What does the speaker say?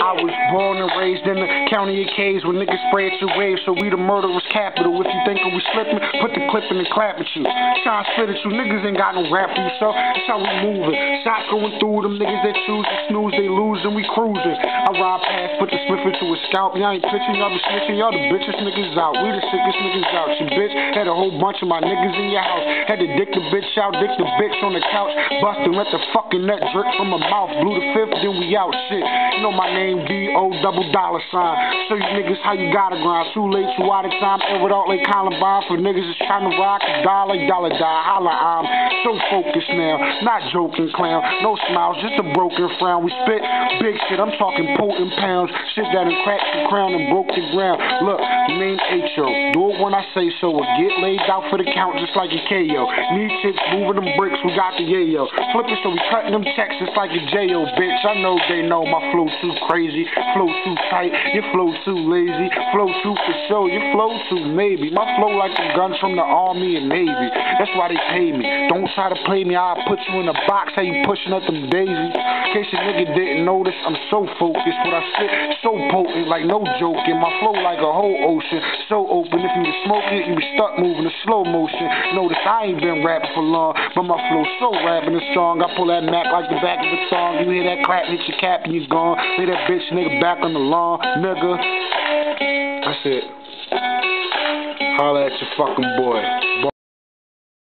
I was born and raised in the county of K's where niggas spray at your waves, so we the murderer's capital. If you think we slipping, put the clip in and clap at you. Try to spit at you, niggas ain't got no rap for you, so that's how we moving. Shots going through them niggas that choose to snooze, they lose and we cruising. I ride past, put the Smith into a scalp. Y'all ain't pitching, y'all be snitching, y'all the bitches niggas out. We the sickest niggas out. She bitch had a whole bunch of my niggas in your house. Had to dick the bitch out, dick the bitch on the couch. Bustin', let the fucking nut drip from her mouth. Blew the fifth, then we out. Shit, you know my name B.O. double dollar sign. Show you niggas how you gotta grind. Too late, too out of time. Air it out like Columbine. For niggas that's trying to rock a dollar die. Holla, I'm so focused now. Not joking, clown. No smiles, just a broken frown. We spit big shit, I'm talking potent pounds. Shit that done cracked the crown and broke the ground. Look, name H.O. Do it when I say so. Or get laid out for the count just like a K.O. Need chicks moving them bricks, we got the yayo. Flip it so we cutting them checks just like a J.O. Bitch, I know they know my flow too crazy. Flow too tight, your flow too lazy. Flow too for show, your flow too maybe. My flow like the guns from the Army and Navy. That's why they pay me. Don't try to play me, I'll put you in a box. How you pushing up them daisies? In case your nigga didn't notice, I'm so focused. What I spit, so potent, like no joking. My flow like a whole ocean, so open. If you was smoking, you be stuck moving in slow motion. Notice I ain't been rapping for long, but my flow so rapping and strong. I pull that Mac like the back of the thong. You hear that clap, hit your cap and you gone. Lay that bitch nigga back on the lawn, nigga. That's it. Holla at your fucking boy.